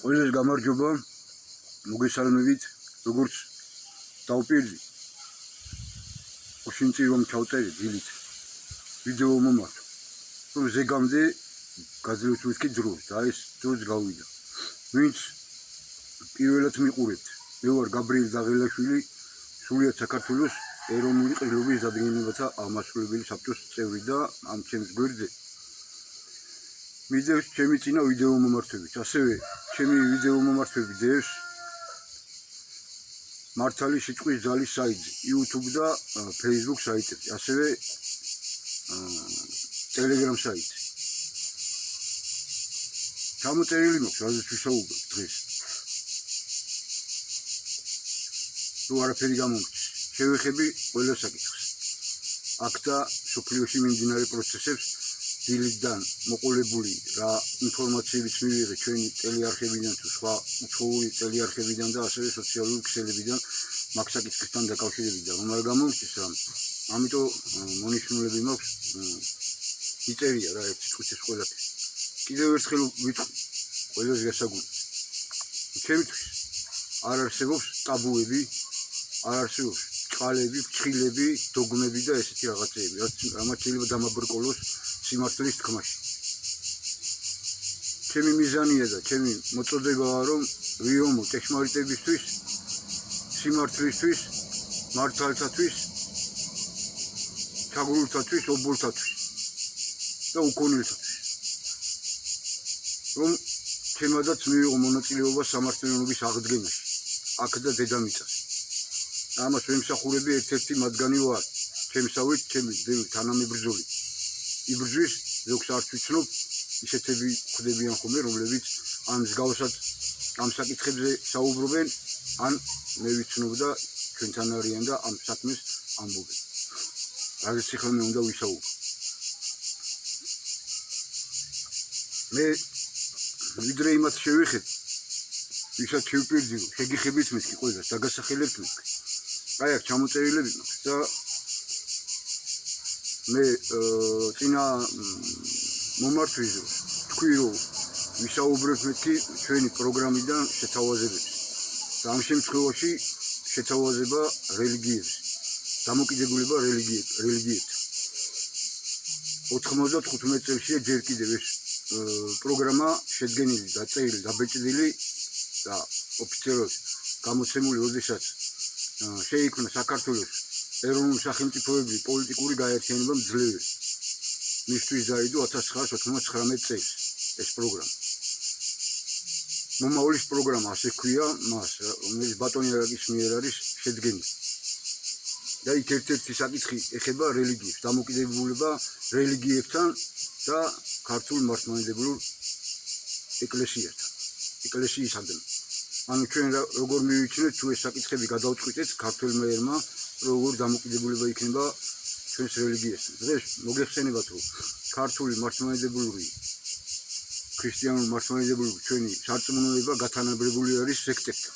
Ყველას გამარჯობა, მოგესალმებით, როგორც დავპირდი. უშინწი რომ ჩავწერე დილით ვიდეო მომართვა. რომ ზეგამდე გაძლევთ კი დროს და ეს დროს გავიდა. ვინც პირველად მიყურებთ. მე ვარ გაბრიელ დაღელაშვილი, სრულიად საქართველოს ეროვნული ყრილობის დადგენილებათა აღმასრულებელი საბჭოს წევრი და ამ ჩემს გვერდზე მიდევს ჩემი წინა ვიდეო მომართვებით. ასევე ჩემი ვიდეო მომართვები დევს მართალი სიტყვის ძალის საიტზე, YouTube და Facebook საიტებზე, ასევე Telegram საიტზე. ჩამოწერილი მაქვს, რაზეც ვისაუბრებ დღეს. თუ არაფერი გამომდის, შევეხები ყველა საკითხს. აქ და სოფლიოში მიმდინარე პროცესებს დილიდან მოყოლებული რა ინფორმაციებიც მივიღე ჩვენი ტელეარხებიდან თუ სხვა უცხოური ტელეარხებიდან და ასევე სოციალური ქსელებიდან მაგ საკითხთან დაკავშირებით და რომ არ გამომდის რამ. ამიტომ მონიშნულები მაქვს იწერია რა ერთ სიტყვის ყველაფერი. კიდევ ერთხელ ვიტყვი ყველას გასაგუნდს. ჩემთვის არ არსებობს ტაბუები, არ არსებობს ჭყალები, ფრჩხილები, დოგმები და ესეთი რაღაცეები, რამაც შეიძლება დამაბრკოლოს სიმართლის თქმაში. ჩემი მიზანია და ჩემი მოწოდებაა რომ ვიომო ჭეშმარიტებისთვის, სიმართლისთვის, მართალთათვის, ჩაგრულთათვის, ობოლთათვის და უკონილთათვის. რომ ჩემადაც მივიღო მონაწილეობა სამართლიანობის აღდგენაში, აქ და დედამიწაზე. ამას ვემსახურები ერთ-ერთი მათგანი ვარ. ჩემსავით, ჩემი ძველი თანამებრძოლი. იბრძვის, ზოგს არც ვიცნობ, ისეთები ხდებიან ხოლმე, რომლებიც ან მსგავსად ამ საკითხებზე საუბრობენ, ან მე ვიცნობ და ჩვენთან არიან და ამ საქმეს ამბობენ. რაზეც ახლა მე უნდა ვისაუბრო. მე ვიდრე იმათ შევიხებ, ვისაც შევპირდი, შეგიხებით მეთქი ყველას, დაგასახელებთ მეთქი. აი აქ ჩამოწერილები მაქვს და მე წინა მომართვის თქვი რომ ვისაუბრებ მეთქი ჩვენი პროგრამიდან შეთავაზებებზე. და ამ შემთხვევაში შეთავაზება რელიგიებზე. დამოკიდებულება რელიგიებთან. 95 წელშია ჯერ კიდევ ეს პროგრამა შედგენილი, დაწერილი, დაბეჭდილი და ოფიციალურად გამოცემული, როდესაც შეიქმნა საქართველოს ეროვნული სახელმწიფოებრივი პოლიტიკური გაერთიანება მძლევრი. მისთვის დაიდო 1999 წელს ეს პროგრამა. მომავლის პროგრამა ასე ჰქვია მას, რომელიც ბატონი არაგის მიერ არის შედგენილი. და იქ ერთ-ერთი საკითხი ეხება რელიგიებს, დამოკიდებულება რელიგიებთან და ქართულ მართლმადიდებლურ ეკლესიასთან, ეკლესიისადმი. ანუ ჩვენ როგორ მივიჩნევთ თუ ეს საკითხები გადავწყვიტეთ ქართველმა ერმა, როგორ დამოკიდებულება იქნება ჩვენს რელიგიასთან. დღეს მოგეხსენებათ რომ ქართული მართლმადიდებლური ქრისტიანული მართლმადიდებლური ჩვენი სარწმუნოება გათანაბრებული არის სექტებთან.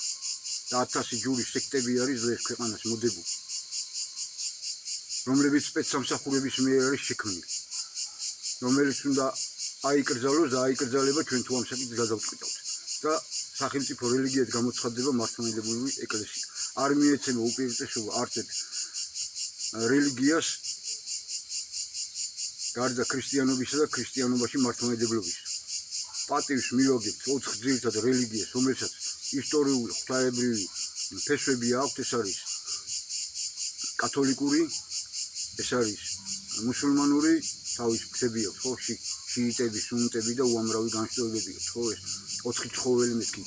და 1000 ჯურის სექტები არის დღეს ქვეყანას მოდებული, რომლებიც სპეცსამსახურების მიერ არის შექმნილი, რომელიც უნდა აიკრძალოს და აიკრძალება ჩვენ თუ ამ საკითხს გადავწყვიტავთ. და სახელმწიფო რელიგიად გამოცხადდება მართლმადიდებლური ეკლესია. არ მიეცემა უპირატესობა არც ერთ რელიგიას გარდა ქრისტიანობისა და ქრისტიანობაში მართლმადიდებლობის. პატივს მივაგებთ 4 ძირითად რელიგიას, რომელსაც ისტორიული ღვთაებრივი ფესვები აქვთ. ეს არის კათოლიკური, ეს არის მუსულმანური, თავის ფსები აქვს, ხო, შიიტები, სუნიტები და უამრავი განშტოებები აქვს, ხო, ეს 4 ცხოველი მეთქი.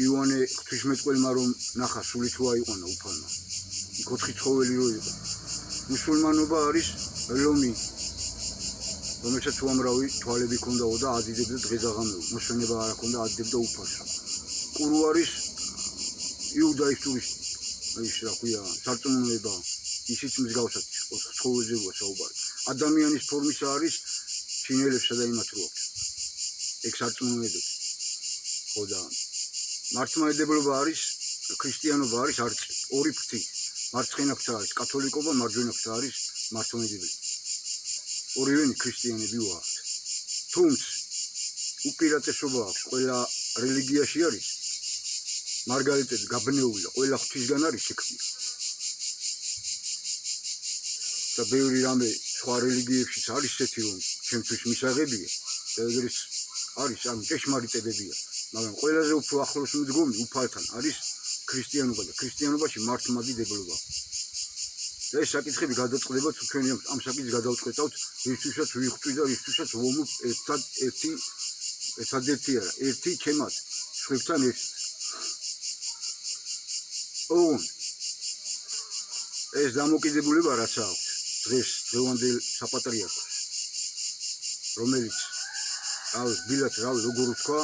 იოანე ღვთისმეტყველმა რომ ნახა სული თუ აიყვანა უფალმა. იქ 4 ცხოველი რო იყო. მუსულმანობა არის ლომი, რომელსაც უამრავი თვალები ჰქონდაო და ადიდებდა დღეს-აღამეულ. მოსვენება არ ჰქონდა, ადიდებდა უფალს. ყურუ არის იუდაისტური ის რა ქვია, სარწმუნოება. ისიც მსგავსად ცხოველზე ვარ საუბარი. ადამიანის ფორმისა არის ჩინელებსა და იმათ რო აქვს. ეგ სარწმუნოებები. ხო და მართლმადიდებლობა არის, ქრისტიანობა არის არწი, ორი ფრთით. მარცხენა ფრთა არის კათოლიკობა, მარჯვენა ფრთა არის მართლმადიდებლობა. ორივენი ქრისტიანები ვართ. თუმცა უპირატესობა აქვს ყველა რელიგიაში არის მარგალიტები გაბნეული და ყველა ღვთისგან არის შექმნილი. და ბევრი რამე სხვა რელიგიებშიც არის ესეთი რომ ჩემთვის მისაღებია და ეგრეც არის ანუ ჭეშმარიტებებია, მაგრამ ყველაზე უფრო ახლოს მდგომი უფალთან არის ქრისტიანობა და ქრისტიანობაში მართლმადიდებლობა. და ეს საკითხები გადაწყდება თუ ჩვენ ამ საკითხს გადავწყვეტავთ რისთვისაც ვიხვწვი და რისთვისაც ვომობ ერთადერთი არა ერთი ჩემად სხვებთან ერთად. ეს დამოკიდებულება რაც აქვს დღეს დღევანდელ საპატრიარქოს, რომელიც ბილად როგორ ვთქვა,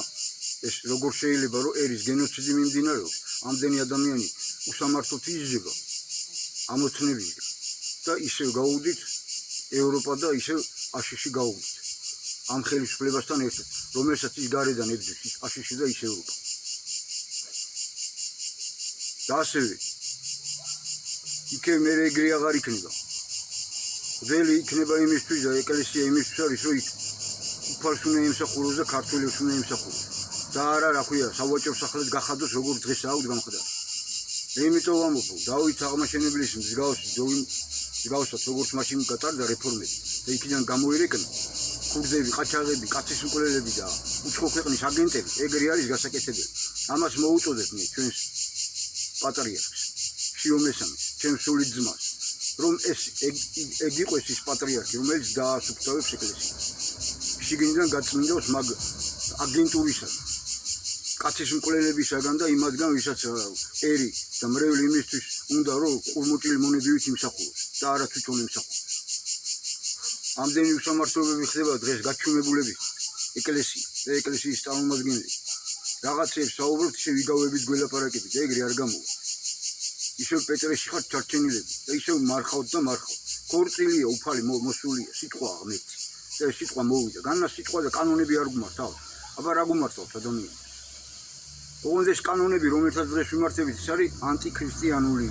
ეს როგორ შეიძლება რომ ერის გენოციდი მიმდინარეობს, ამდენი ადამიანი უსამართლოდ იზრდება ამოცნებისგან და ისევ გავუდით ევროპა და ისევ აშიში გავუდით ამ ხელისუფლებასთან ერთად, რომელსაც ის გარედან ებრძვის, ის აშიში და ის ევროპა. და ასევე იქ მე ეგრე აღარ იქნება. ძველი იქნება იმისთვის და ეკლესია იმისთვის არის, რომ იქ უფალს უნდა ემსახუროს და ქართველებს უნდა ემსახუროს. და არა, რა ქვია, სავაჭრო სახლად გახადოს, როგორც დღეს აუთ გამხდარა. იმიტომ ვამბობ, დავით აღმაშენებლის მსგავსად, როგორც მაშინ გატარდა რეფორმები და იქიდან გამოირეკნა ქურდები, ყაჩაღები, კაცის მკვლელები და უცხო ქვეყნის აგენტები, ეგრე არის გასაკეთებელი. ამას მოუწოდეთ მე ჩვენს პატრიარქს, შიო მესამეს, ჩემს სულით ძმას, რომ ეგ იყოს ის პატრიარქი, რომელიც დაასუფთავებს ეკლესიას. შიგნიდან გაწმინდავს მაგ აგენტურისაგან, კაცის მკვლელებისაგან და იმათგან, ვისაც ერი და მრევლი იმისთვის უნდა რომ ყურმოჭილი მონებივით იმსახუროს და არა თვითონ იმსახუროს. ამდენი უსამართლობები ხდება დღეს გაჩვენებულებით ეკლესია და ეკლესიის წარმომადგენლები. რაღაცებს საუბრობთ, ისე ვიგავებით გველაპარაკებით და ეგრე არ გამოვა. ისევ პეტრეში ხართ ჩარჩენილები და ისევ მარხავთ და მარხავთ. ქორწილია, უფალი მოსულია, სიტყვა ღმერთი და ეს სიტყვა მოვიდა. განნა სიტყვა და კანონები არ გუმართავთ. აბა რა გუმართავთ ადამიანს? ოღონდ ეს კანონები, რომელთაც დღეს ვიმართებით, ეს არის ანტიქრისტიანული.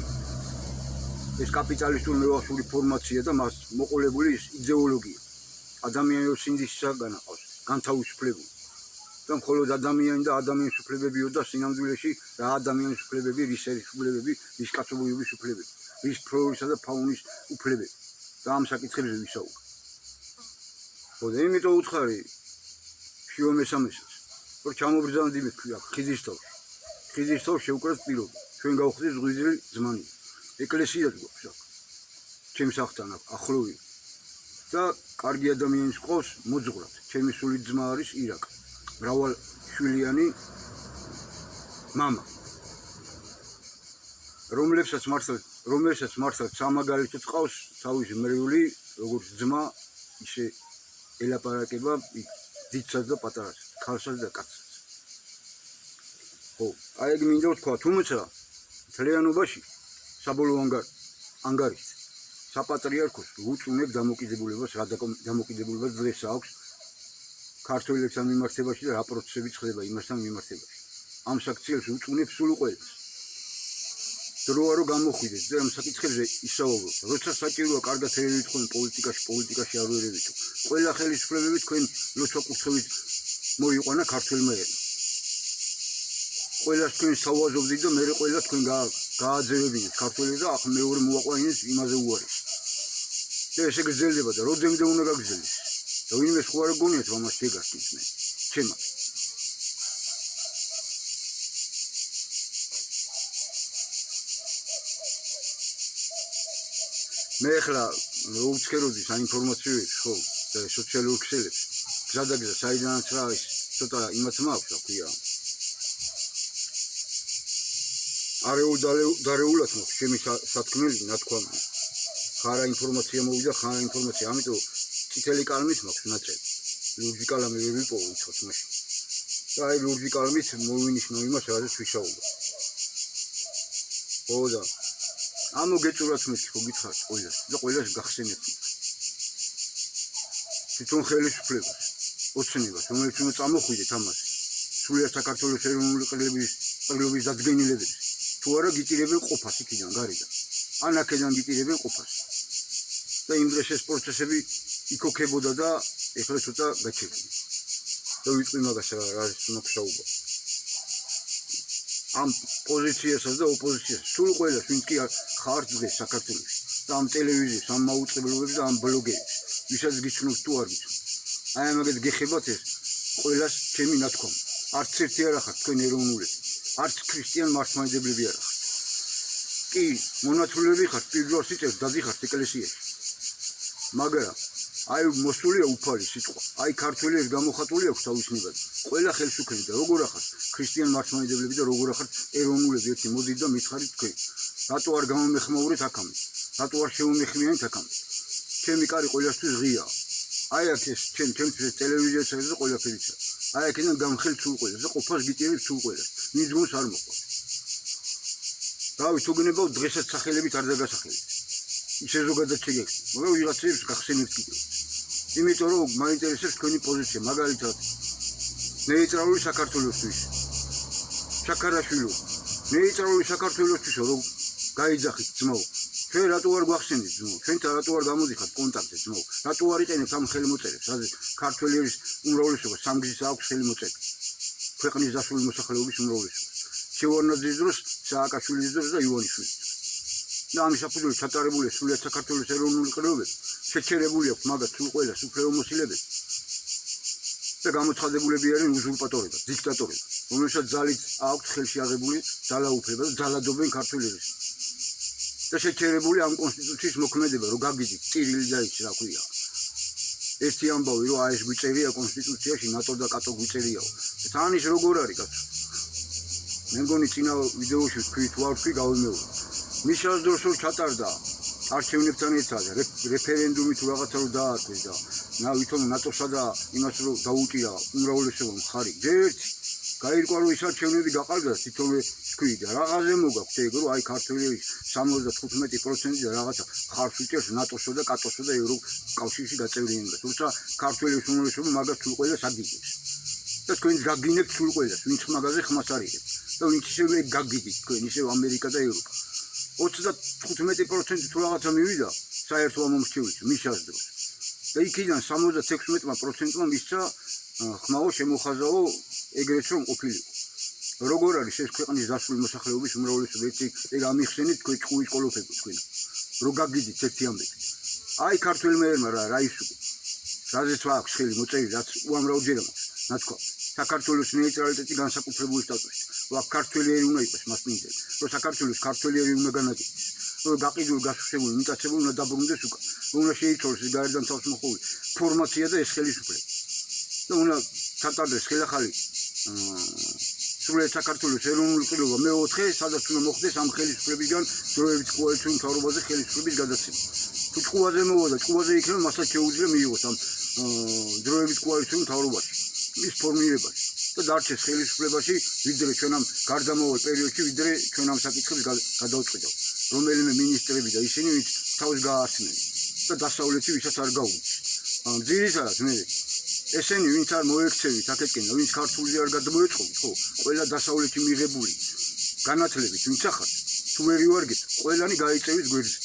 ეს კაპიტალისტური მევახშული ფორმაცია და მას მოყოლებული იდეოლოგია. ადამიანის სინდისისაგან აკავს, განთავისუფლებული. და მხოლოდ ადამიანი და ადამიანის უფლებებიო და სინამდვილეში რა ადამიანის უფლებები, რის ერის უფლებები, რის კაცობრიობის უფლებები, რის ფლორისა და ფაუნის უფლებები და ამ საკითხებზე ვისაუბრებ. და იმიტომ უთხარი შიო მესამესაც, რომ ჩამობრძანდი მე თქვი აქ ხიდის თავში. ხიდის თავში შევკრათ პირობა. ჩვენ გავხდით ზღვიზრი ზმანი. ეკლესიაც გვაქვს აქ. ჩემს სახლთან ახლოვია. და კარგი ადამიანის ყავს მოძღვრად. ჩემი სული ძმა არის ირაკ. მრავალ შვილიანი მამა. რომელსაც მართლაც სამაგალითოდ ყავს თავისი მრევლი, როგორც ძმა, ისე ელაპარაკება დიდსაც და პატარას, ქალსაც და კაცსაც. აი ეგ მინდა ვთქვა, თუმცა მთლიანობაში საბოლოო ანგარიშით საპატრიარქოს უწუნებ დამოკიდებულებას, რა დამოკიდებულებას დღეს აქვს ქართველებთან მიმართებაში და რა პროცესები ხდება იმასთან მიმართებაში. ამ საქციელს უწუნებს სულ ყველას. დროა რომ გამოხვიდეთ და ამ საკითხებზე ისაუბროთ. როცა საჭიროა კარგად ერევით თქვენ პოლიტიკაში არ ვერევით. ყველა ხელისუფლებები თქვენ ლოცვა-კურთხევით მოიყვანა ქართველმა ერამ. ყველა თქვენ სავაზობდით და მერე ყველა თქვენ გააძევებინეთ ქართველები და ახლა მეორე მოაყვანინეთ იმაზე უარი. და ესე გრძელდება და როდემდე უნდა გაგრძელდეს. და ვინმე სხვა არ გონიათ რომ ამას შეგასწინს მე. ჩემად. მე ახლა ვუცქეროდი საინფორმაციოებს ხო და სოციალურ ქსელებს. გზადაგზა საიდანაც რა არის ცოტა იმაც მაქვს რა ქვია. დარეულად მაქვს ჩემი სათქმელი ნათქვამი. ხარა ინფორმაცია მოვიდა, ხარა ინფორმაცია, ამიტომ წითელი კალმით მაქვს ნაწერი. ლურჯი კალამი ვერ ვიპოვო უცხოს მაშინ. და აი ლურჯი კალმით მოვინიშნო იმას, რაზეც ვისაუბრე. ხო და ამოგეწურათ მეთქი ხო გითხართ ყველას და ყველას გახსენებთ. თვითონ ხელისუფლებას, ოცნებას, რომელიც უნდა წამოხვიდეთ ამას. სულიერ საქართველოს ეროვნული ყრილობის დადგენილებებს. თუ არა გიტირებენ ყოფას იქიდან გარედან. ან აქედან გიტირებენ ყოფას. და იმ დროს ეს პროცესები იქოქებოდა და ეხლა ცოტა გაჩერდა. და ვიტყვი მაგას რა მაქვს საუბარი. ამ პოზიციასაც და ოპოზიციას სულ ყველას ვინც კი ხარ დღეს საქართველოში და ამ ტელევიზიებს, ამ მაუწყებლობებს და ამ ბლოგერებს, ვისაც გიცნობთ თუ არ გიცნობთ. აი ამაგეთ გეხებათ ეს ყველას ჩემი ნათქვამი. არც ერთი არ ახართ თქვენ ეროვნულები, არც ქრისტიან მართლმადიდებლები არ ახართ. კი, მონათვლელები ხართ, პირველ სიწერს დადიხართ ეკლესიაში. მაგრამ აი მოსულია უფალი სიტყვა. აი ქართველებს გამოხატული აქვს თავისნებად. ყველა ხელისუფლება და როგორ ახართ ქრისტიან მართლმადიდებლები და როგორ ახართ ეროვნულები ერთი მოდით და მითხარით თქვენ. რატო არ გამომეხმაურეთ აქამდე? რატო არ შემომეხმიანეთ აქამდე? ჩემი კარი ყველასთვის ღიაა. აი აქ ეს ჩემთვის ტელევიზიასაც და ყველაფერიც. აი აქედან გამხელთ სულ ყველას და ყოფას გიტირებთ სულ ყველას. მიძღუნს არ მოყვარს. რავი, თუ გნებავ დღესაც სახელებით არ დაგასახელეთ. ისე ზოგადად შეგექცეთ, მაგრამ ვიღაცებს გახსენებთ კიდევ. იმიტომ რომ მაინტერესებს თქვენი პოზიცია, მაგალითად ნეიტრალური საქართველოსთვის. შაქარაშვილი, ნეიტრალური საქართველოსთვის რომ გაიძახით ძმაო. ჩვენ რატო არ გვახსენეთ ძმაო? ჩვენთან რატო არ გამოდიხართ კონტაქტზე ძმაო? რატო არ იყენებთ ამ ხელმოწერებს, სადაც ქართველების უმრავლესობა სამგზის აქვს ხელმოწერები. ქვეყნის დასავლური მოსახლეობის უმრავლესობა. შევარნაძის დროს, სააკაშვილის დროს და ივანიშვილის დროს. და ამის საფუძველი ჩატარებულია სრულიად საქართველოს ეროვნული ყრილობები, შეჩერებული აქვს მაგათ სულ ყველას უფლებამოსილებით და გამოცხადებულები არიან უზურპატორებად, დიქტატორებად, რომელსაც ძალით აქვს ხელში აღებული ძალაუფლება და ძალადობენ ქართველებს. და შეჩერებული ამ კონსტიტუციის მოქმედება, რომ გაგიდით, წირილი და ის რა ქვია. ერთი ამბავი, რომ აი ეს გვიწერია კონსტიტუციაში, ნატო და კატო გვიწერიაო. თან ის როგორ არის კაცო? მე მგონი წინა ვიდეოში ვთქვით, ვთქვი გავიმეორე. მიშას დროს რომ ჩატარდა არჩევნებთან ერთად რეფერენდუმი თუ რაღაცა რომ დაარქვეს და ვითომ ნატოსა და იმას რომ დაუჭირა უმრავლესობა მხარი. ერთი გაირკვა რომ ის არჩევნები გაყარდა თვითონვე თქვი და რაღაცზე მოგაქვთ ეგ რომ აი ქართველების 75% და რაღაცა ხარს უჭერს ნატოსო და კატოსო და ევროკავშირში გაწევრიანებას. თუმცა ქართველების უმრავლესობა მაგას სულ ყველას აგიგებს. და თქვენ გაგინებთ სულ ყველას, ვინც მაგაზე ხმას არ იღებს. და ვინც ისევ გაგიდით თქვენ ისევ ამერიკა და ევროპა. 35% თუ რაღაცა მივიდა საერთო ამომრჩევლით მიშას დროს. და იქიდან 76%-მა მისცა ხმაო შემოხაზაო ეგრეთ რომ ყოფილიყო. როგორ არის ეს ქვეყნის დასავლური მოსახლეობის უმრავლესობა? ეგ ამიხსენით თქვენ ჭყუის ყოლოფები თქვენ. რო გაგიდით ერთი ამბებით. აი ქართველ მეერმა რა ისუგო. რაზეც აქვს ხელი მოწერილი, რაც უამრავჯერ აქვს ნათქვა. საქართველოს ნეიტრალიტეტი განსაკუთრებული სტატუსით. აქ ქართველიერი უნდა იყოს მას მინდა. რომ საქართველოს ქართველიერი უნდა განაგებდეს. რომ გაყიდულ გასუსებული მიტაცებული უნდა დაბრუნდეს უკან. უნდა შეიცვალოს ეს გარედან თავს მოხული ფორმაცია და ეს ხელისუფლება. და უნდა ჩატარდეს ხელახალი სრულიად საქართველოს ეროვნული ყრილობა მე-4, სადაც უნდა მოხდეს ამ ხელისუფლებიდან დროებით კოალიციური მთავრობაზე ხელისუფლების გადაცემა. თუ ჭკუაზე მოვა და ჭკუაზე იქნება, მასაც შეუძლია მიიღოს ამ დროებით კოალიციური მთავრობაში, მის ფორმირებაში და დარჩეს ხელისუფლებაში, ვიდრე ჩვენ ამ გარდამავალ პერიოდში, ვიდრე ჩვენ ამ საკითხებს გადავწყვიტავთ. რომელიმე მინისტრები და ისინი ვინც თავს გააცნენ და დასავლეთი ვისაც არ გაუგეს. ძირითადად მე ესენი ვინც არ მოექცევით აქეთკენ, ვინც ქართულზე არ გადმოეწყობით, ხო, ყველა დასავლეთი მიღებული განათლებით ვინც ახართ, თუ ვერ ივარგეთ, ყველანი გაიწევით გვერდზე.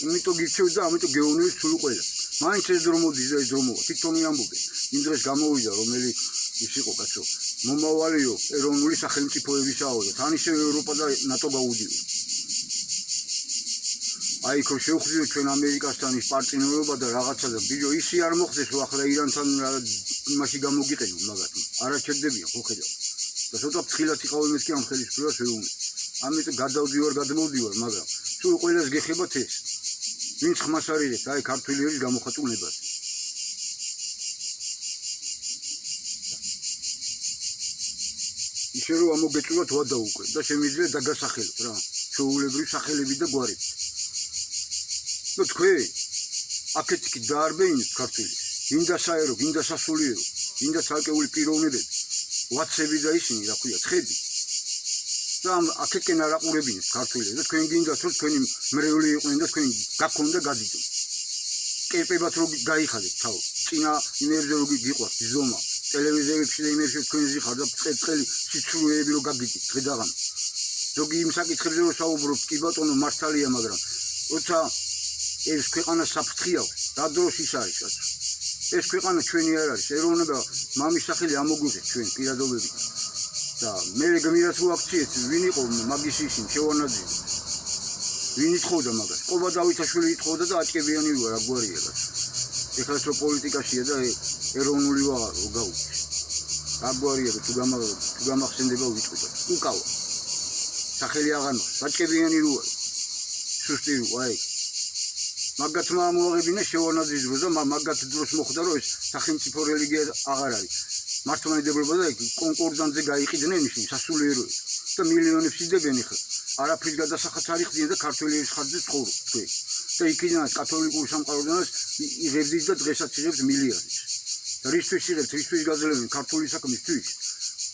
იმიტომ გირჩევთ და ამიტომ გეუბნებით სულ ყველას. მაინც ეს დრო მოდის და ეს დრო მოვა. თვითონი ამბობენ. იმ დროს გამოვიდა რომელი ის იყო კაცო, მომავალიო ეროვნული სახელმწიფოებისაო და თან ისევ ევროპა და ნატო გაუდიო. აი ხო შევხვდით ჩვენ ამერიკასთან ის პარტნიორობა და რაღაცა და ბიჭო ისი არ მოხდეს რომ ახლა ირანთან იმაში გამოგიყენო მაგათ. არა ჩერდებიან ხო ხედავ. და ცოტა ფხილად იყავ იმის კი ამ ხელისუფლებას ვეუბნები. ამიტომ გადმოვდივარ, მაგრამ სულ ყველას გეხებათ ეს. ვინც ხმას არ იღებს აი ქართველების გამოხატულებაზე. ისე რომ ამოგეწურათ ვადა უკვე და შემიძლია დაგასახელოთ რა. ჩვეულებრივ სახელები და გვარები. და თქვენ აქეთ კი დაარბეინებთ ქართველებს. გინდა საერო, გინდა სასულიერო, გინდა ცალკეული პიროვნებები, ვაცები და ისინი რა ქვია, ცხები. და აქეთკენ არ აყურებინებთ ქართველებს და თქვენ გინდათ რომ თქვენი მრევლი იყვნენ და თქვენ გაქონდა გადიდო. კერპებად რო გაიხადეთ თავ. წინა იმერზე რო გიყვართ ზომა. ტელევიზორებში და იმერში თქვენ ზიხარ და წელი სიცრუეები რო გაგიდით დღედაღამე. ზოგი იმ საკითხებზე რო საუბრობთ, კი ბატონო მართალია, მაგრამ როცა ეს ქვეყანა საფრთხე აქვს, რა დროს ის არის კაცო? ეს ქვეყანა ჩვენი არ არის. ეროვნება მამის სახელი ამოგვიღეთ ჩვენ პირადობებით. და მე გმირას ვაქციეთ, ვინ იყო მაგის ისინი შევანაძე. ვინ ითხოვდა მაგას? ყობა დავითაშვილი ითხოვდა და აჭკებიანი რა გვარია. ეხლა რო პოლიტიკაშია და ეროვნული ვარ გაუჩი. რა გვარია თუ გამახსენდება ვიტყვი. უკავა. სახელი აღარ მაქვს. აჭკებიანი როა. სუსტი როა აი. მაგათმა მოაღებინა შევანაძის დროს და მაგათ დროს მოხდა რომ ეს სახელმწიფო რელიგია აღარ არის. მართლმადიდებლობა და კონკორდანტზე გაიყიდნენ ისინი სასულიეროებს და მილიონებს იძებენ ახლა. არაფრის გადასახადს არ იხდიან და ქართველების ხარჯზე ცხოვრობ თქვენ. და იქიდანაც კათოლიკური სამყაროდანაც იღებდით და დღესაც იღებთ მილიარდს. და რისთვის იღებთ, რისთვის გაძლევენ ქართული საქმისთვის?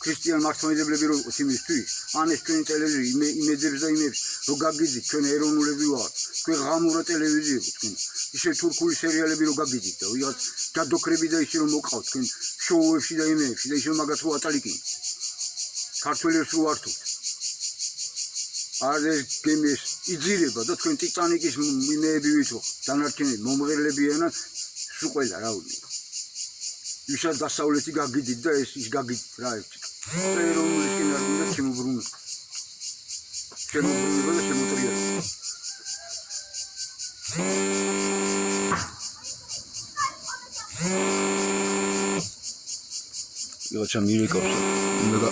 ქრისტიან მართლმადიდებლები რო იყოს იმისთვის, ან ეს ჩვენი ტელევიზია იმედებს და იმებს რო გაგიძით ჩვენ ეროვნულები ვართ. თქვენ ღამურა ტელევიზია თქვენ. ისე თურქული სერიალები რო გაგიძით და ვიღაც გადოქრები და ისე რომ მოყავთ თქვენ შოუებში და იმეებში და ისე მაგათ რო ატალიკინით. ქართველებს რო ვართობთ. არ ეს გემის იძირება და თქვენ ტიტანიკის იმეები ვითო დანარჩენები მომღერლებიანად სულ ყველა რა უნდა. ვისაც დასავლეთი გაგიდით და ეს ის გაგიდით რა ეს. ეროვნული სკენა უნდა შემოbrunო. შემოbrunება და შემოტრიალება. იოჩა მირეკავს. უნდა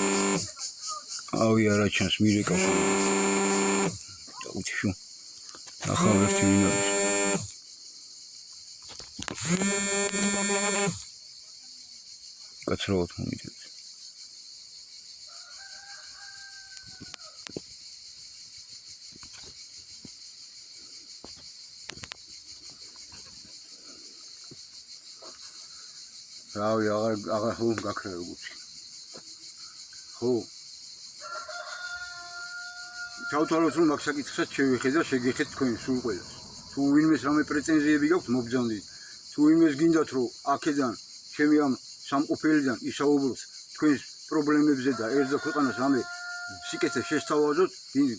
ავი არა ჩანს მირეკავს. უჩშუ. ახლა ერთი ვინ არის. კაცრავად მომიდეთ. რავი აღარ ხო გაქრა როგორც. ხო. თავთავად რომ მაგ საკითხსაც შევიხეთ და შეგეხეთ თქვენ სულ ყველას. თუ ვინმეს რამე პრეტენზიები გაქვთ მოგბრძანდით. თუ ვინმეს გინდათ რომ აქედან ჩემი ამ სამყოფელიდან ისაუბროთ თქვენს პრობლემებზე და ერთად ქვეყანას რამე სიკეთე შესთავაზოთ,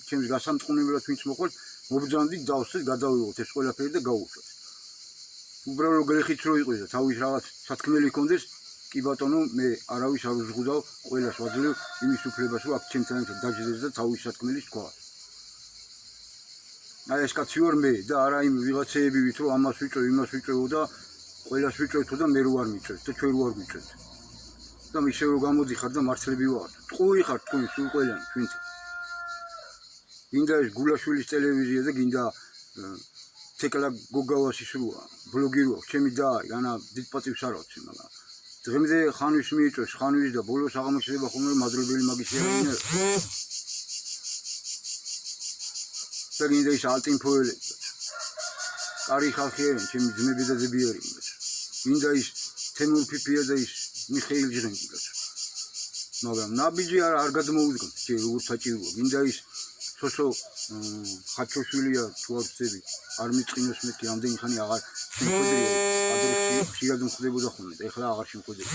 ჩემს გასამწყნებლად ვინც მოხვალ, მობრძანდით დავსვით, გადავიღოთ ეს ყველაფერი და გავუშვათ. უბრალოდ გლეხით რო იყოს და თავის რაღაც სათქმელი ქონდეს, კი ბატონო, მე არავის არ უზღუდავ, ყველას ვაძლევ იმის უფლებას, რომ აქ ჩემთან ერთად დაждდეს და თავის სათქმელის თქვა. აი ეს კაცი ვარ მე და არა იმ ვიღაცეები ვით რომ ამას ვიწევ, იმას ვიწევ და ყველას ვიწევ და მე რო არ მიწევ და ჩვენ რო არ ვიწევ. და ისე რომ გამოდიხარ და მართლები ვარ. ტყუი ხარ თქვენ სულ ყველანი ჩვენთან. გინდა ეს გულაშვილის ტელევიზია და გინდა თეკლა გოგავასის როა, ბლოგი როა, ჩემი და ანა დიდ პატივს არ აქვს მაგრამ დღემდე ხანვის მიიწევს, ხანვის და ბოლოს აღმოჩნდება ხოლმე რომ მაძრებელი მაგისი არ არის. და გინდა ის ალტინფოელები. კარი ხალხი არიან, ჩემი ძმები და ძები არიან. გინდა ის თემურ ფიფია და ის მიხეილ ჟრენკი. მაგრამ ნაბიჯი არ გადმოუდგა, ჯერ როგორ საჭიროა. გინდა ის სოსო ხაჩოშვილია თუ არ ვწები, არ მიწყინოს მეთქი რამდენი ხანი აღარ შემოხვედრია. ადრე ხშირად მხვდებოდა ხოლმე და ეხლა აღარ შემოხვედრია.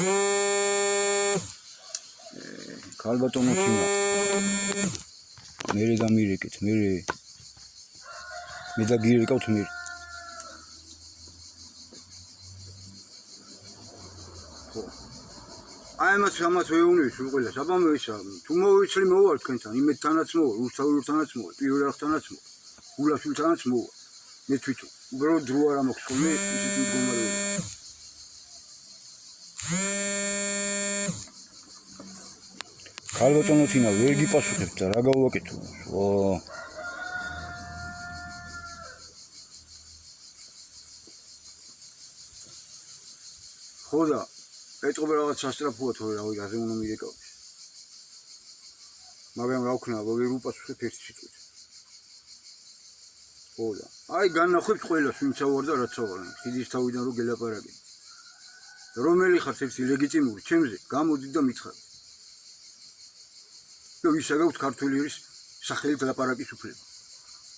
ქალბატონო თინა. მე დამირეკეთ, მე დაგირეკავთ მე. აი ამას ვეუბნები სულ ყველას. აბა მე ისა თუ მოვიცლი მოვალ თქვენთან, იმედთანაც მოვალ, ურთაურთანაც მოვალ, პირველ რახთანაც მოვალ, გულაშვილთანაც მოვალ. მე თვითონ უბრალოდ დრო არ მაქვს ხოლმე ისეთი მდგომარეობა. ქალბატონო თინა ვერ გიპასუხებთ და რა გავაკეთო? ხო და ეტყობა რაღაც სასტრაფოა თორე რავი რაზე უნდა მირეკავდეს. მაგრამ რა ვქნა, ვერ უპასუხებ ერთი სიტყვით. ხო და აი განნახებთ ყველას ვინც ავარ და რაც ავარ. ხიდის თავიდან რო გელაპარაკეთ. რომელი ხართ ერთი ლეგიტიმური ჩემზე, გამოდი და მითხარ. და ვისა გაქვთ ქართული ერის სახელით ლაპარაკის უფლება.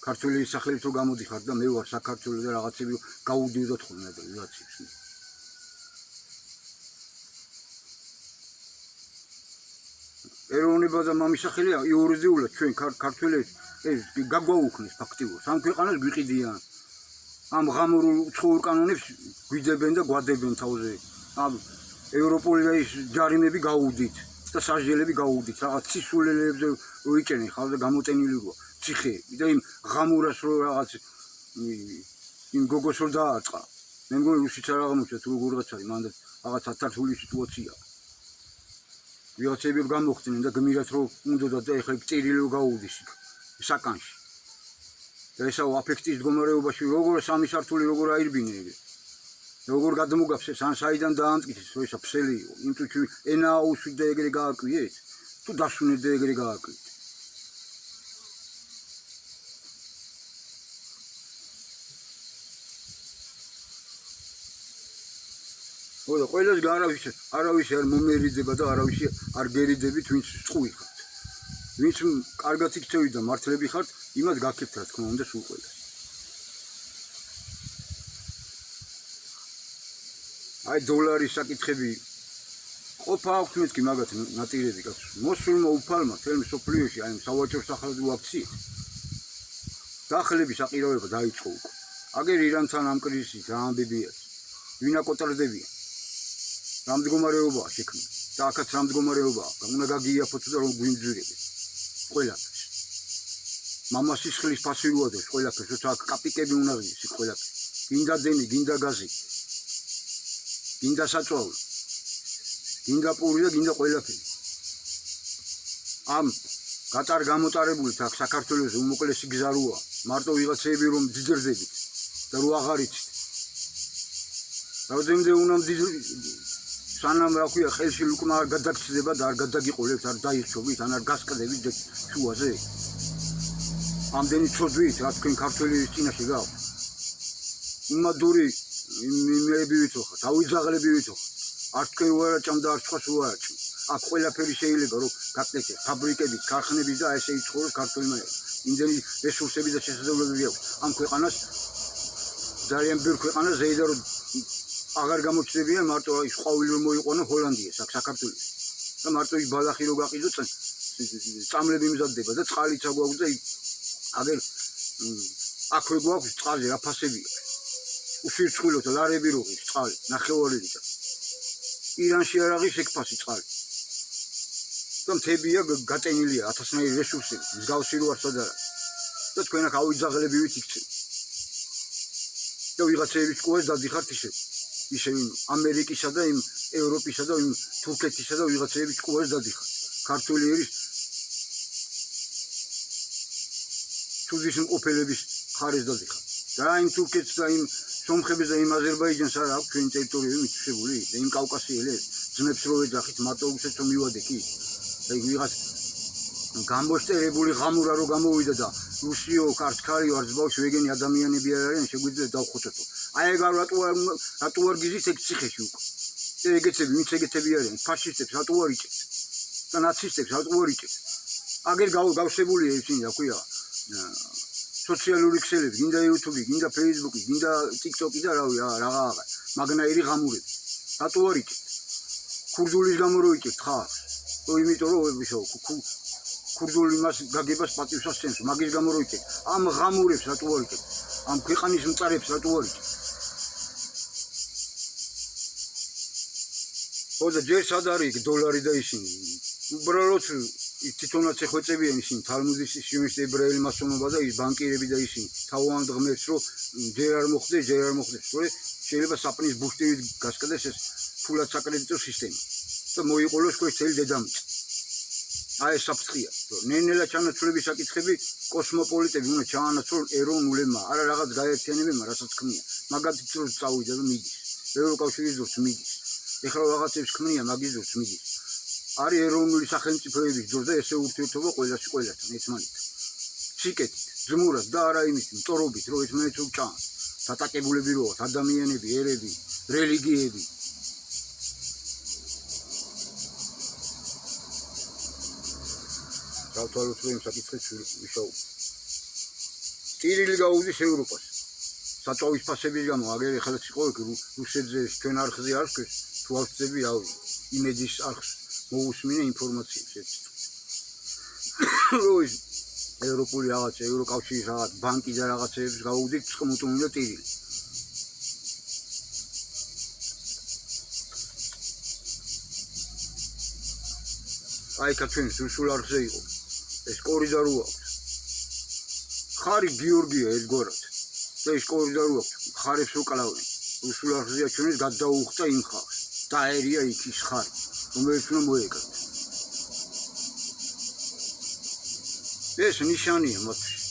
ქართული ერის სახელით რო გამოდიხარ და მე ვარ საქართველოს და რაღაცები გაუდიოდათ ხოლმე და ვიღაცებს. ეროვნება და მამის სახელია იურიდიულად ჩვენ ქართველებს ეს გაგვაუქმეს ფაქტიურად. სამ ქვეყანას გვიყიდიან. ამ ღამურულ უცხოურ კანონებს გვიძებენ და გვადებენ თავზე. ამ ევროპული და ის ჯარიმები გაუდით და სასჯელები გაუდით. რაღაც ცისულელებზე როიჭენენ ხალხი გამოტენილი როა. ციხეები და იმ ღამურას რო რაღაც იმ გოგოს რო დააწყა. მე მგონი რუსიც არ აღმოჩნდა თუ როგორღაც არის, მანდ რაღაც ათართული სიტუაცია. ვიღაცები გამოხდნენ და გმირად რო უნდათ და ეხლა წერილი გაუდის საკანში. და ესაო აფექტის მდგომარეობაში როგორ სამი სართული როგორ აირბინე როგორ გადმოგაფსეს ან საიდან დაამტკიცეს რომ ესა ფსელი იყო იმ თუ ენა აუსვით და ეგრე გააკვიეთ თუ დასუნეთ და ეგრე გააკვიეთ ოდა ყველას არავის არ მომერიდება და არავის არ გერიდებით ვინც წყვი ხართ ვინც კარგად იქცევით და მართლები ხართ იმად გაქებთ რა თქმა უნდა სულ ყველას აი დოლარის საკითხები ყოფა აქვს მეთქი მაგათ ნატირები კაცო მოსულმა უფალმა თემ სოფლიოში აი სავაჭრო სახელმწიფო აქციით დახლების აყიროება დაიწყო უკვე აგერ ირანთან ამ კრიზისით რა ამბებია ვინ აკოტრდებიან რა მდგომარეობაა შექმნილი და აქაც რა მდგომარეობაა უნდა გაგიაფოთ და რომ გვიმძვირებენ ყველაფერს მამას სისხლის ფასი როადებს ყველაფერს როცა აქ კაპიკები უნდა ღირს ყველაფერს გინდა დენი გინდა გაზი გინდა საწვავი გინდა პური და გინდა ყველაფერი ამ გატარ გამოტარებული აქ საქართველოს უმოკლესი გზა როა მარტო ვიღაცები რომ ძიძრდებით და რო აღარ იცით რაოდენიმე უნდა სანამ რა ქვია ხელში უკმა არ გადაგწდება და არ გადაგიყოლებთ არ დაიხშობით ან არ გასკდებით შუაზე ამდენი ცოდვით რა თქვენ ქართველების წინაშე გავა უმადური იმები ვიცოხა დავიძაღლები ვიცოხა არ თქვენ უარაჭამ და არ სხვას უარაჭამ აქ ყველაფერი შეიძლება რომ გაკეთდეს ფაბრიკები ქარხნები და ესე იცხოვროს ქართველმა იმდენი რესურსები და შესაძლებლობები აქვს ამ ქვეყანას ძალიან ბევრ ქვეყანას ზეიდა რომ აღარ გამოჩნდებიან მარტო ის ყვავილი რომ მოიყვანო ჰოლანდიას აქ საქართველოს და მარტო ის ბალახი რო გაყიდო წამლები მზადდება და წყალიც აგვაქვს და აგერ აქვე გვაქვს წყალი რა ფასებია უშირცხვილოთ ლარები როღის წყალი ნახევარითა ირანში არ არის ეგ ფასი წყალი და მთებია გატენილია ათასნაირი რესურსები მსგავსი რო არ სადარა და თქვენ აქ ავიძაღლებივით იქცევთ და ვიღაცების ყურეს დადიხართ ისე ამერიკისა და იმ ევროპისა და იმ თურქეთისა და ვიღაცების ყურეს დადიხართ ქართული ერის თუძის მყოფელების ხარეს დადიხართ და იმ თურქეთს და იმ სომხებს და იმ აზერბაიჯანს არ აქვს ჩვენი ტერიტორიები მითითებული და იმ კავკასიელებს ძმებს რო ეძახით მარტო უსეთ რომ მივადე კი და ვიღაც გამოსტერებული ღამურა რო გამოვიდა და რუსიო ქართქარიო არც ბავშვი ვეგენი ადამიანები არ არიან შეგვიძლია დავხოცოთო აი ეგ რატო არ გიზის ეგ ციხეში უკვე ეგეცები ვინც ეგეთები არიან ფაშისტებს რატო არ იჭერთ და ნაცისტებს რატო არ იჭერთ აგერ გავშებულია ისინი რა ქვია სოციალური ქსელები გინდა YouTube გინდა Facebook გინდა TikTok და რაღა მაგნაირი ღამურები რატო არ იჭერთ ქურდულის გამო რო იჭერთ ხარ იმიტომ რომ ისო ქურდული მას გაგებას პატივს ასცემს მაგის გამო რო იჭერთ ამ ღამურებს რატო არ იჭერთ ამ ქვეყანის მწარებს რატო არ იჭერთ ოდა ჯერ სად არის დოლარი და ისინი უბრალოდ თვითონაც ეხვეწებიან ისინი თალმუდის უნივერსიტეტი ებრაელი მასონობა და ის ბანკირები და ისინი თავოვან ღმერთს რომ ჯერ არ მოხდეს შეიძლება საპნის ბუშტივით გასკდეს ეს ფულად საკრედიტო სისტემა და მოიყოლოს ქართელი დედამიწა აი ეს საფრთხეა ნენელა ჩანაცვლების საკითხები კოსმოპოლიტები უნდა ჩაანაცვლონ ეროვნულებმა არა რაღაც გაერთიანებებმა რასაც ქმნიან მაგათი დროს წავიდა და მიდის ევროკავშირის დროს მიდის ეხლა რაღაცებს ქმნიან მაგის დროს მიდის არის ეროვნული სახელმწიფოების დროს და ესე ურთიერთობა ყველასთან ერთმანეთთან სიკეთით ძმურად და არა იმით მწორობით რომ ერთმანეთს უჭამთ დატაკებულები როა ადამიანები ერები რელიგიები დავთვალოთ რომ იმ საკითხებს ვისაუბროთ ტირილი გაუდის ევროპას საწვავის ფასების გამო აგერ ეხლაც იყო რუსეთზე ჩვენ არხზე არ ხდეს თუ არ ხდები რავი იმედის არხს მოусმინე ინფორმაციებს ევროპული რაღაცა ევროკავშირის რაღაც ბანკი და რაღაცებს გაუგდით წყმუტუნი და ტირილი კაიქა ჩვენს რუსულ არხზე იყო. ეს კორიდორი აქვს. ხარი გიორგია ერთგვარად. და ეს კორიდორი აქვს. ხარებს უკალავენ. რუსულ არხზეა ჩვენს გადაუხდა იმ ხალხს. დაერია იქ ის ხარი, რომელიც უნდა მოეკრათ. ეს ნიშანია მათთვის.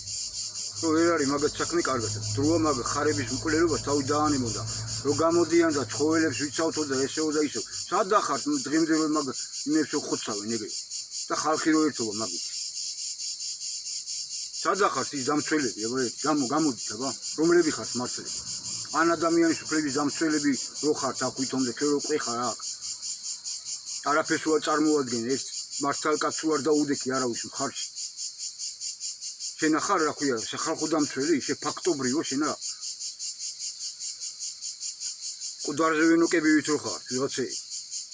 რომ ვერ არის მაგათ საქმე კარგად. დროა მაგ ხარების მკვლელობას თავი დაანებოდა. რომ გამოდიან და ცხოველებს ვიცავთო და ესეო და ისო. სად ახართ დღემდე რომ მაგ იმებს ხოცავენ ეგრე. და ხალხი რო ერთობა მაგით. სად ახართ ის დამცველები, გამოდით აბა, რომლები ხართ მართლები? ან ადამიანის უფლების დამცველები რო ხართ აქ ვითომ და ქერო ყეხარ აქ. არაფერს უარ წარმოადგენ, ეს მართალ კაცს უარ დაუდექი არავის მხარში. შენ ახარ რა ქვია, სახალხო დამცველი, შე ფაქტობრივო შენ რა. ყუდარზე ვენოკებივით რო ხარ, ვიღაცეები.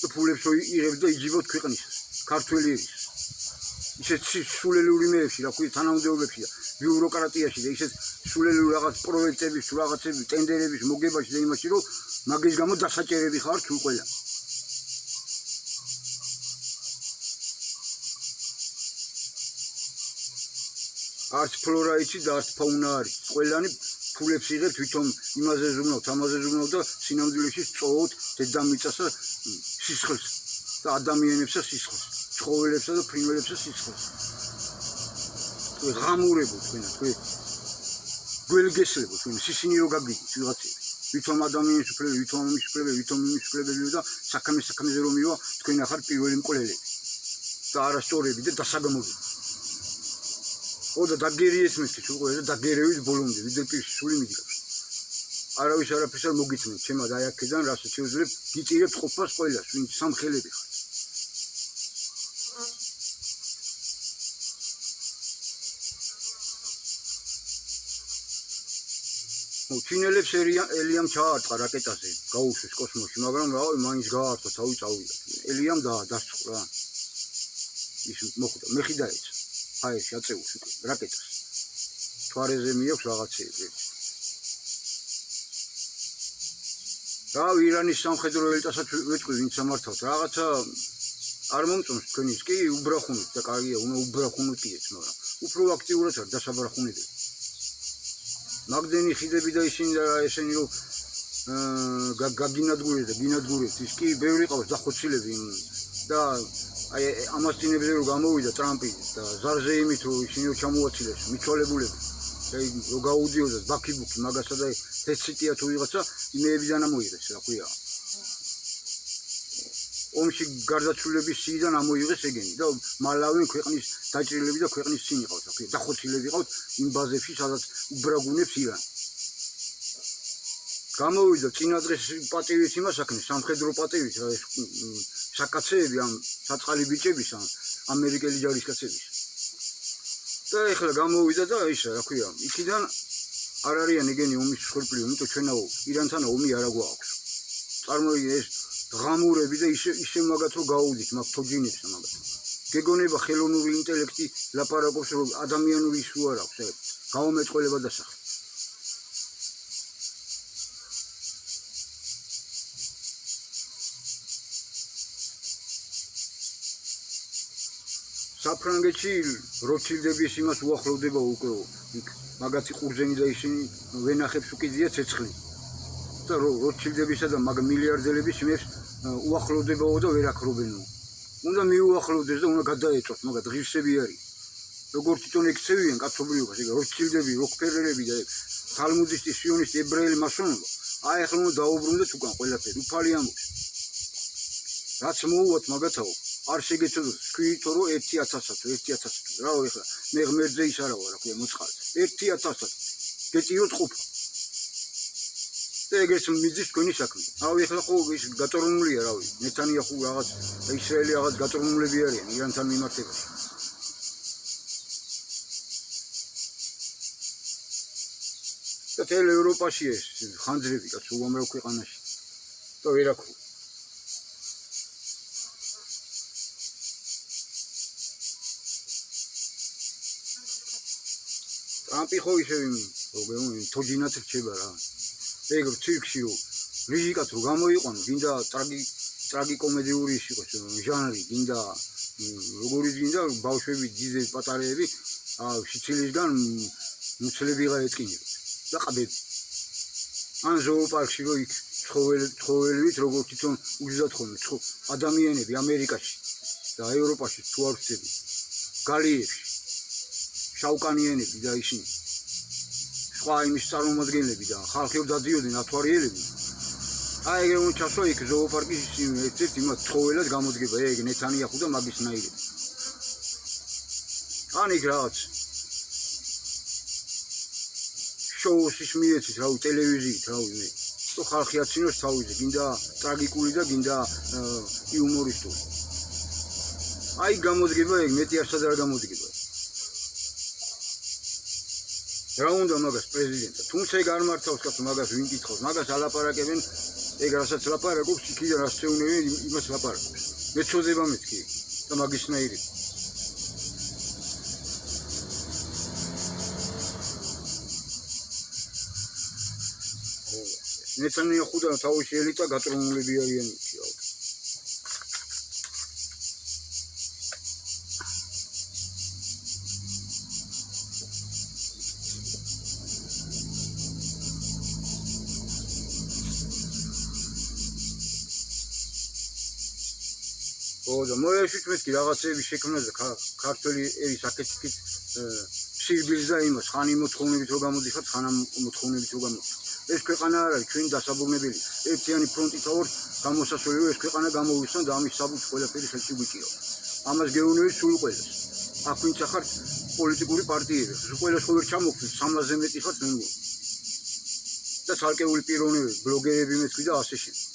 და ფულებს რო იღებს და იჯიბოთ ქვეყნისას, ქართველი ერის. ისეთ სულელური მეებში, რა ქვია, თანამდებობებში და ბიუროკრატიაში და ისეთ სულელური რაღაც პროექტების, რაღაცების, ტენდერების მოგებაში და იმაში, რომ მაგის გამო დასაჭერები ხარ თუ ყველა. არც ფლორა იცი და არც ფაუნა არის. ყველანი ფულებს იღებთ, თვითონ იმაზე ზრუნავთ, ამაზე ზრუნავთ და სინამდვილეში სწოვოთ დედამიწასა სისხლს და ადამიანებსა სისხლს, ცხოველებსა და ფრინველებსა სისხლს. თქვენ ღამურებო თქვენად, თქვენ გველგესლებო თქვენ სისინი რო გაგიდით ვიღაცები. ვითომ ადამიანის უფლებები, ვითომ ამის უფლებები, ვითომ იმის უფლებები და საქმეზე რომ მივა, თქვენ ახარ პირველი მკვლელები და არასწორები და დასაგამოები. და დაგერიეთ მეთქი თუ ყველა დაგერევით ბოლომდე ვიდრე პირში სული მიდიგავს. არავის არაფერს არ მოგიწმენთ, ჩემად აი აქედან რასაც შევძლებთ, გიწირებთ ყოფას ყველას, ვინც სამხელები ხართ. ჩინელებს ელიამ ჩაარტყა რაკეტაზე, გაუშვეს კოსმოსში, მაგრამ რავი, მაინც გაარტყა, თავი წავიდა. ელიამ დასწყვრა. ის მოხვდა, მეხი დაეცა. აერში აწეულს უკვე რაკეტას. თვარეზე მიაქვს რაღაცეები. რავი, ირანის სამხედრო ელიტასაც ვეჭყვი, ვინც სამართავთ. რაღაცა არ მომწონს თქვენის კი უბრახუნით და კარგია, უნდა უბრახუნოთ კიდეც, მაგრამ უფრო აქტიურად არ დასაბრახუნებელი. მაგდენი ხიდები და ისინი და ესენი რომ გაგინადგურეთ და გინადგურეთ, ის კი ბევრი ყავს დახოცილები და აი ამას წინებზე რომ გამოვიდა ტრამპი და ზარზე იმით რომ ისინი ჩამოაცილეს მიცვალებულები და რომ გაუდიოდათ ბაქიბუქი მაგასა და თეციტია თუ ვიღაცა იმეებიდან ამოიღეს რა ქვია ომში გარდაცვლილების სიიდან ამოიღეს ეგენი და მალავენ ქვეყნის დაჭრილები და ქვეყნის წინ იყავთ რა ქვია დახოცილები იყავთ იმ ბაზებში სადაც უბრაგუნებს ირანი გამოვიდა წინადღეს პატივით იმას აქნეს სამხედრო პატივით რა ეს საკაცები ამ საწყალი ბიჭების ამ ამერიკელი ჯარისკაცების და ეხლა გამოვიდა და ისა რა ქვია იქიდან არ არიან ეგენი ომის მსხვერპლი იმიტომ ჩვენაო ირანთან ომი არ აგვაქვს წარმოიდგინე ეს ღამურები და ისე მაგათ რომ გაუდით მაგ თოჯინებს მაგათ გეგონება ხელოვნური ინტელექტი ლაპარაკობს რომ ადამიანური ის უარ აქვს ეგ გაუმეწყველება დასახი საფრანგეთში როჩილდების იმას უახლოვდება უკვე იქ მაგათი ყურძენი და ისინი ვენახებს უკიდია ცეცხლი და როჩილდებისა და მაგ მილიარდელების იმებს უახლოვდებაო და ვერ აქრობენო უნდა მიუახლოვდეს და უნდა გადაეწოთ მაგათ ღირსები არის როგორც თვითონ ექცევიან კაცობრიობას ეგ როჩილდები როკფელერები და თალმუდისტი სიონისტი ებრაელი მასონობა აი ახლა უნდა დაუბრუნდეთ უკან ყველაფერი უფალი ამბობს რაც მოუვათ მაგათაო არ შეგეცოდოთ თქვითო რომ 1000-ად რა ეხლა მე ღმერთზე ის არა ვარ რა ქვია მოწყალ 1000-ად გეტიროთ ყოფა და ეგეც მიდის თქვენი საქმე რავი ეხლა ხო ის გაწორნულია რავი ნეთანიახუ რაღაც ისრაელი რაღაც გაწორნულები არიან ირანთან მიმართებაში და თელ ევროპაში ეს ხანძრები კაც უამრავ ქვეყანაში და ვერაქო ტრამპი ხო ისევ თოჯინად რჩება რა ეგ ცირკში რომ რიჟიკაც რო გამოიყვანო გინდა ტრაგიკომედიური ის იყოს ჟანრი, გინდა როგორიც გინდა ბავშვები, ძიძები, პატარეები სიცილისგან მუცლებიღა ეწყინებათ და ყდები. ან ზოოპარკში რო იქ ცხოველებით როგორ თვითონ უჯდათ ხოლმე ადამიანები ამერიკაში და ევროპაში თუ არ ვცები გალიებში შავკანიანები და ისინი სხვა იმის წარმომადგენლები და ხალხი დადიოდნენ ათვარიელები. აი ეგრე უნდა ჩასვა იქ ზოოპარკის ერთ-ერთ იმათ ცხოველად გამოდგება ეგ ნეთანიახუ და მაგისნაირები. ან იქ რაღაც შოუს მიეცით რავი ტელევიზიით რავი მე то ხალხი აცინოს თავიზე გინდა ტრაგიკული და გინდა იუმორისტული. აი გამოდგება ეგ მეტი არცად არ გამოდგება. რა უნდა მაგას პრეზიდენტად თუმცა ეგ არ მართავს კაცო მაგას ვინ კითხავს მაგას ალაპარაკებენ ეგ რასაც ლაპარაკობს იქიდან რაც შეუნებენ იმას ლაპარაკობს მეწოდება მეთქი და მაგისნაირები. ნეთანიახუ და თავისი ელიტა გაწრომულები არიან იქ რა. და მოეშვით მეთქი რაღაცები შექმნა და ქართველი ერის აკეთებით სირბილს და იმას ხან მოთხოვნებით რო გამოდიხარ ხან მოთხოვნებით რო გამოდიხარ. ეს ქვეყანა არ არის ჩვენი დასაბრუნებელი ერთიანი ფრონტით ავარ გამოსასვლელი ეს ქვეყანა გამოვიხსნა და ამის საბუთს ყველაფერი ხელში გვიჭირავ. ამას გეუბნები სულ ყველას. აქ ვინც ახართ პოლიტიკური პარტიები ყველას ხო ვერ ჩამოგხვით 300-ზე მეტი ხართ მე მგონი. და ცალკეული პიროვნებები ბლოგერები მეთქვი და ასე შემდეგ.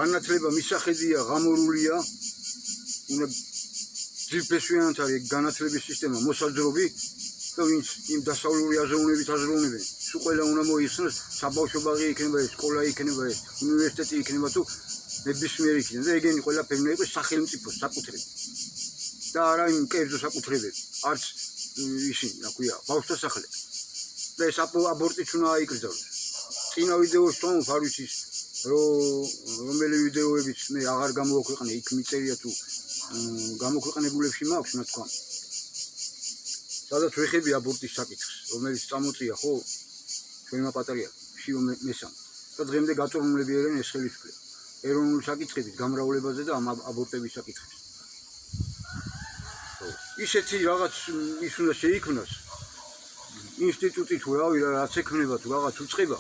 განათლება მისახედია, ღამურულია, უნდა ძირფესვიანად არის განათლების სისტემა მოსაძრობი და ვინც იმ დასავლური აზროვნებით აზროვნებენ, სულ ყველა უნდა მოიხსნას, საბავშვო ბაღი იქნება ეს, სკოლა იქნება ეს, უნივერსიტეტი იქნება თუ ნებისმიერი იქნება და ეგენი ყველაფერი უნდა იყოს სახელმწიფოს საკუთრება. და არა იმ კერძო საკუთრებები, არც ისინი, რა ქვია, ბავშვთა სახლები. და ეს აბორტიც უნდა აიკრძალოს. წინა ვიდეოს თვითონ არ ვიცი რომელი ვიდეოებიც მე აღარ გამოვაქვეყნე იქ მიწერია თუ გამოქვეყნებულებში მაქვს ნათქვა. სადაც ვეხები აბორტის საკითხს, რომელიც წამოწია ხო ჩვენმა პატრიარქმა შიო მესამ. და დღემდე გაწორმულები არიან ეს ხელისუფლება. ეროვნული საკითხების გამრავლებაზე და ამ აბორტების საკითხებზე. ისეთი რაღაც ის უნდა შეიქმნას ინსტიტუტი თუ რავი რაც ექმნება თუ რაღაც უწყება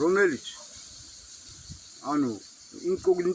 რომელიც ანუ ინკოგნიტო